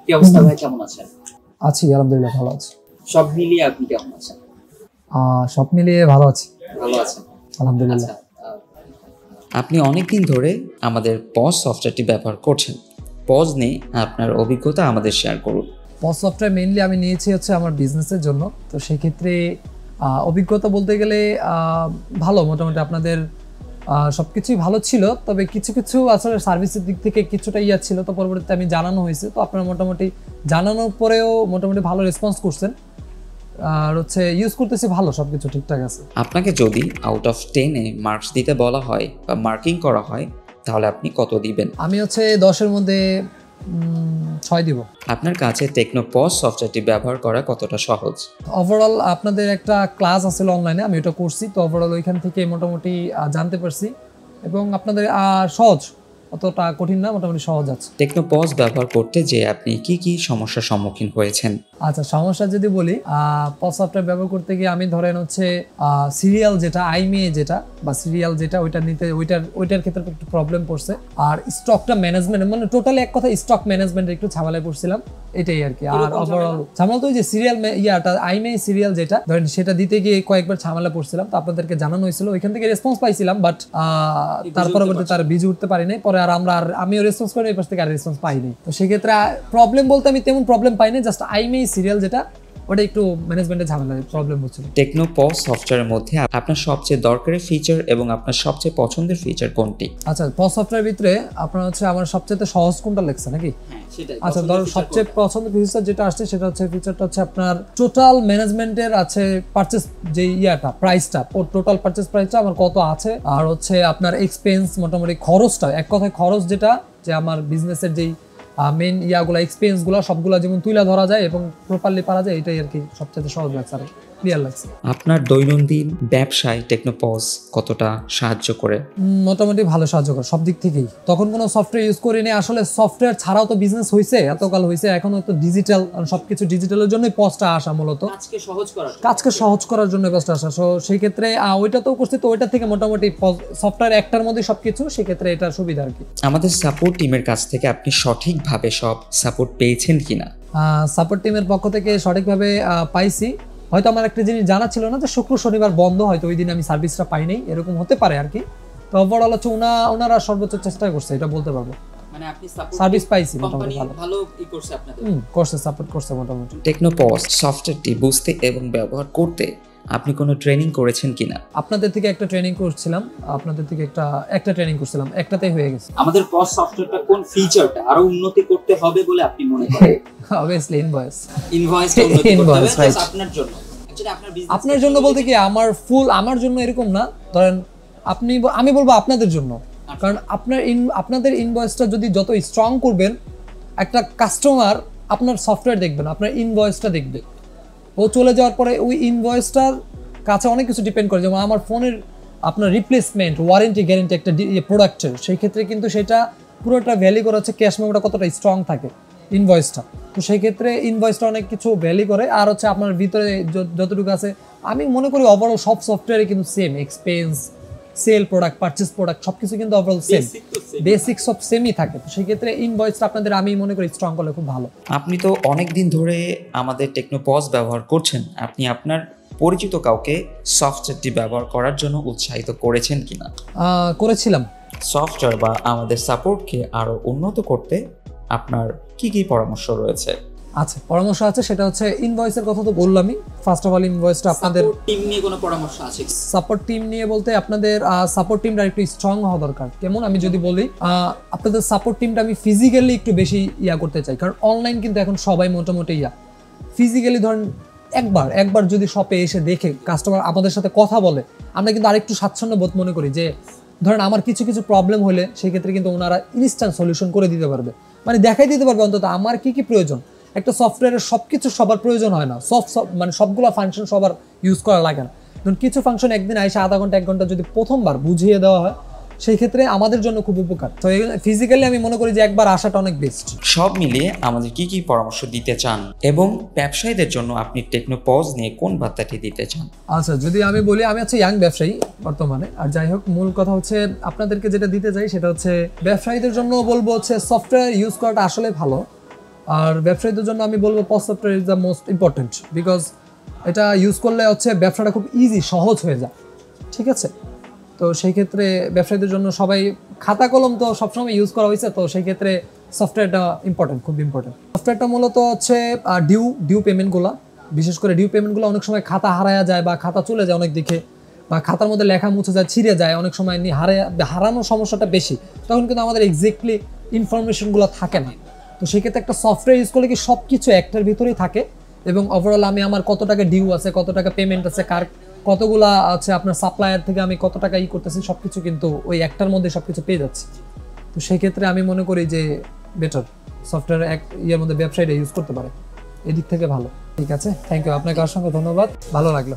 কি অবস্থা ভাই, কেমন আছেন? আছি আলহামদুলিল্লাহ, ভালো আছি। সব মিলিয়ে আপনি কেমন আছেন? সব মিলিয়ে ভালো আছি, ভালো আছেন আলহামদুলিল্লাহ। আপনি অনেকদিন ধরে আমাদের পজ সফটওয়্যারটি ব্যবহার করছেন। পজ নিয়ে আপনার অভিজ্ঞতা আমাদের শেয়ার করুন। পজ সফটওয়্যার মেইনলি আমি নিয়েছি হচ্ছে আমার বিজনেসের জন্য। তো সেক্ষেত্রে অভিজ্ঞতা বলতে গেলে ভালো, মোটামুটি আপনাদের সব কিছুই ভালো ছিল, তবে কিছু কিছু আসলে সার্ভিসের দিক থেকে কিছুটা ছিল। তো পরবর্তীতে আমি জানানো হয়েছে, তো আপনারা মোটামুটি জানানোর পরেও মোটামুটি ভালো রেসপন্স করছেন, আর হচ্ছে ইউজ করতেছি ভালো, সব কিছু ঠিকঠাক আছে। আপনাকে যদি আউট অফ 10-এ মার্কস দিতে বলা হয় বা মার্কিং করা হয়, তাহলে আপনি কত দিবেন? আমি হচ্ছে 10-এর মধ্যে 6 দিব। আপনার কাছে টেকনো পজ সফটওয়্যারটি ব্যবহার করা কতটা সহজ? ওভারঅল আপনাদের একটা ক্লাস আছে অনলাইনে, আমি ওটা করছি। তো ওভারঅল ওইখান থেকে মোটামুটি জানতে পারছি, এবং আপনাদের সহজ, অতটা কঠিন না, মোটামুটি সহজ আছে। টেকনো পজ ব্যবহার করতে যে আপনি কি কি সমস্যার সম্মুখীন হয়েছেন? আচ্ছা, সমস্যা যদি বলি, পজ সফটওয়্যার ব্যবহার করতে গিয়ে আমি ধরেন হচ্ছে সিরিয়াল যেটা আইএমইএ যেটা বা সিরিয়াল যেটা ওইটা নিতে ওইটার ক্ষেত্রে একটু প্রবলেম পড়ছে। আর স্টকটা ম্যানেজমেন্ট, মানে টোটালি এক কথা স্টক ম্যানেজমেন্টে একটু ঝামেলায় পড়ছিলাম, এটাই আর কি। আর ওভারঅল ঝামেলা তো ওই যে সিরিয়াল আইএমইএ সিরিয়াল যেটা ধরেন সেটা দিতে গিয়ে কয়েকবার ঝামেলা পড়ছিলাম। তো আপনাদেরকে জানানো হয়েছিল, ওইখান থেকে রেসপন্স পাইছিলাম, বাট তার পরবর্তীতে তার বিজে উঠতে পারি নাই। পরে আর আমিও রেসপন্স করি, এই পাশ থেকে আর রেসপন্স পাইনি। তো সেক্ষেত্রে প্রবলেম বলতে আমি তেমন প্রবলেম পাইনি, জাস্ট আইএমইএ সিরিয়াল যেটা ওটা একটু ম্যানেজমেন্টের ঝামেলা প্রবলেম হচ্ছিল। টেকনো পজ সফটওয়্যারের মধ্যে আপনার সবচেয়ে দরকারি ফিচার এবং আপনার সবচেয়ে পছন্দের ফিচার কোনটি? আচ্ছা, পজ সফটওয়্যারের ভিতরে আপনার হচ্ছে আমার সবচেয়ে সহজ কোনটা লাগছে নাকি? আচ্ছা, ধরো সবচেয়ে পছন্দের ফিচার যেটা আসছে সেটা হচ্ছে ফিচারটা হচ্ছে আপনার টোটাল ম্যানেজমেন্টের আছে, পারচেজ যে প্রাইসটা, টোটাল পারচেজ প্রাইসটা আমার কত আছে, আর হচ্ছে আপনার এক্সপেন্স, মোটামুটি খরচটা, এক কথায় খরচ যেটা, যে আমার বিজনেসের যেই মেইন ইয়াগুলো এক্সপেন্স গুলো সবগুলো যেমন তুলে ধরা যায় এবং প্রপারলি পারা যায়, এটাই আর কি সবচেয়ে সহজ লাগছে আর ক্লিয়ার লাগছে। আপনার দৈনন্দিন ব্যবসায় টেকনো পজ কতটা সাহায্য করে? মোটামুটি ভালো সাহায্য করে সব দিক থেকেই। তখন কোনো সফটওয়্যার ইউজ করিনি, আসলে সফটওয়্যার ছাড়াও তো বিজনেস হয়েছে, এতকাল হয়েছে, এখন তো ডিজিটাল, সবকিছু ডিজিটালের জন্যই পজটা আসা, মূলত কাজকে সহজ করার জন্য পজটা আসা। সো সেই ক্ষেত্রে ওইটা তো করছি, তো ওইটা থেকে মোটামুটি সফটওয়্যার একটার মধ্যে সবকিছু, সেক্ষেত্রে এটা সুবিধা আর কি। আমাদের সাপোর্ট টিমের কাছ থেকে আপনি সঠিকভাবে সব সাপোর্ট পেয়েছেন কিনা? সাপোর্ট টিমের পক্ষ থেকে সঠিকভাবে পাইছি। হয়তো আমার একটা জিনিস জানা ছিল না, যে শুক্র শনিবার বন্ধ, হয়তো ওই দিন আমি সার্ভিসটা পাই নাই, এরকম হতে পারে আর কি। তো ওভারঅল হচ্ছে ওনারা সর্বোচ্চ চেষ্টা করছে, এটা বলতে পারবো। মানে আপনি সার্ভিস পাইছি, মোটামুটি ভালো করছে আপনাদের, করছে, সাপোর্ট করছে মোটামুটি। টেকনো পজ সফটওয়্যারটি বুঝতে এবং ব্যবহার করতে আপনি কোনো ট্রেনিং করেছেন কিনা? আপনাদের থেকে একটা ট্রেনিং করছিলাম, একটা ট্রেনিং করছিলাম, একটাতেই হয়ে গেছে। আমাদের পজ সফটওয়্যারটা কোন ফিচারটা আরো উন্নতি করতে হবে বলে আপনি মনে করেন? অবভিয়াসলি ইনভয়েসটা উন্নতি করতে হবে আপনার জন্য। আপনার জন্য বলতে কি আমার জন্য এরকম না, ধরেন আমি বলবো আপনাদের জন্য, কারণ আপনাদের ইনভয়েসটা যদি যত স্ট্রং করবেন, একটা কাস্টমার আপনার সফটওয়্যার দেখবেন, আপনার ইনভয়েসটা দেখবে, ও চলে যাওয়ার পরে ওই ইনভয়েসটার কাছে অনেক কিছু ডিপেন্ড করে। যেমন আমার ফোনের আপনার রিপ্লেসমেন্ট, ওয়ারেন্টি, গ্যারেন্টি একটা প্রোডাক্টের, সেই ক্ষেত্রে কিন্তু সেটা পুরোটা ভ্যালি করে হচ্ছে ক্যাশ মেমোটা কতটা স্ট্রং থাকে ইনভয়েসটা। তো সেই ক্ষেত্রে ইনভয়েসটা অনেক কিছু ভ্যালি করে। আর হচ্ছে আপনার ভিতরে যতটুকু আছে, আমি মনে করি ওভারঅল সব সফটওয়্যারে কিন্তু same expense, sale product, purchase product সবকিছু কিন্তু ওভারঅল সেম, বেসিক সব সেমই থাকে। তো সেই ক্ষেত্রে ইনভয়েসটা আপনাদের আমি মনে করি স্ট্রং করলে খুব ভালো। আপনি তো অনেক দিন ধরে আমাদের টেকনো পজ ব্যবহার করছেন, আপনি আপনার পরিচিত কাউকে সফটওয়্যারটি ব্যবহার করার জন্য উৎসাহিত করেছেন কিনা? করেছিলাম। সফটওয়্যার বা আমাদের সাপোর্টকে আরো উন্নত করতে আপনার কি কি পরামর্শ রয়েছে? আচ্ছা, পরামর্শ আছে, সেটা হচ্ছে ইনভয়েসের কথা তো বললামই। ফার্স্ট অফ অল ইনভয়েসটা আপনাদের টিম নিয়ে কোনো পরামর্শ আছে? সাপোর্ট টিম নিয়ে বলতে আপনাদের সাপোর্ট টিমটা একটু স্ট্রং হওয়া দরকার। কেমন, আমি যদি বলি, আপনাদের সাপোর্ট টিমটা আমি ফিজিক্যালি একটু বেশি করতে চাই, কারণ অনলাইন কিন্তু এখন সবাই মোটামুটি ফিজিক্যালি ধরেন একবার যদি শপে এসে দেখে কাস্টমার আমাদের সাথে কথা বলে, আমরা কিন্তু আরেকটু স্বাচ্ছন্দ্য বোধ মনে করি। যে ধরেন আমার কিছু প্রবলেম হলে সেই ক্ষেত্রে কিন্তু ওনারা ইনস্ট্যান্ট সলিউশন করে দিতে পারবে, মানে দেখাই দিতে পারবে অন্তত আমার কি প্রয়োজন। একটা সফটওয়্যারের সবকিছু সবার প্রয়োজন হয় না, মানে সবগুলো ফাংশন সবার ইউজ করা লাগে না। ধরুন কিছু ফাংশন একদিন আইসা আধা ঘন্টা 1 ঘন্টা যদি প্রথমবার বুঝিয়ে দেওয়া হয়, সেই ক্ষেত্রে আমাদের জন্য খুব উপকার। তো ফিজিক্যালি আমি মনে করি যে একবার আসাটা অনেক বেস্ট। সব মিলিয়ে আমাদের কি কি পরামর্শ দিতে চান এবং ব্যবসায়ীদের জন্য আপনি টেকনো পজ নিয়ে কোন বার্তাটি দিতে চান? আচ্ছা, যদি আমি বলি, আমি হচ্ছে ইয়াং ব্যবসায়ী বর্তমানে। আর যাই হোক, মূল কথা হচ্ছে আপনাদেরকে যেটা দিতে চাই সেটা হচ্ছে ব্যবসায়ীদের জন্য বলবো হচ্ছে সফটওয়্যার ইউজ করাটা আসলে ভালো। আর ব্যবসায়ীদের জন্য আমি বলবো POS software is the most important, because এটা ইউজ করলে হচ্ছে ব্যবসাটা খুব ইজি, সহজ হয়ে যায়। ঠিক আছে, তো সেই ক্ষেত্রে ব্যবসায়ীদের জন্য সবাই খাতা কলম তো সবসময় ইউজ করা হয়েছে, তো সেই ক্ষেত্রে সফটওয়্যারটা ইম্পর্টেন্ট, খুব ইম্পর্টেন্ট। সফটওয়্যারটা মূলত হচ্ছে ডিউ পেমেন্টগুলো, বিশেষ করে ডিউ পেমেন্টগুলো অনেক সময় খাতা হারায়া যায় বা খাতা চলে যায় অনেক দিকে, বা খাতার মধ্যে লেখা মুছে যায়, ছিঁড়ে যায়, অনেক সময় হারানোর সমস্যাটা বেশি, তখন কিন্তু আমাদের এক্স্যাক্টলি ইনফরমেশনগুলো থাকে না। তো সেক্ষেত্রে একটা সফটওয়্যার ইউজ করলে কি সব কিছু একটার ভিতরেই থাকে, এবং ওভারঅল আমি আমার কত টাকা ডিউ আছে, কত টাকা পেমেন্ট আছে, কার কতগুলা আছে, আপনার সাপ্লায়ার থেকে আমি কত টাকা করতেছি, সব কিছু কিন্তু ওই একটার মধ্যে সব কিছু পেয়ে যাচ্ছে। তো সেই ক্ষেত্রে আমি মনে করি যে বেটার সফটওয়্যার এক ইয়ের মধ্যে ব্যবসায়ীরা ইউজ করতে পারে, এদিক থেকে ভালো। ঠিক আছে, থ্যাংক ইউ, আপনাকে অসংখ্য ধন্যবাদ, ভালো লাগলো।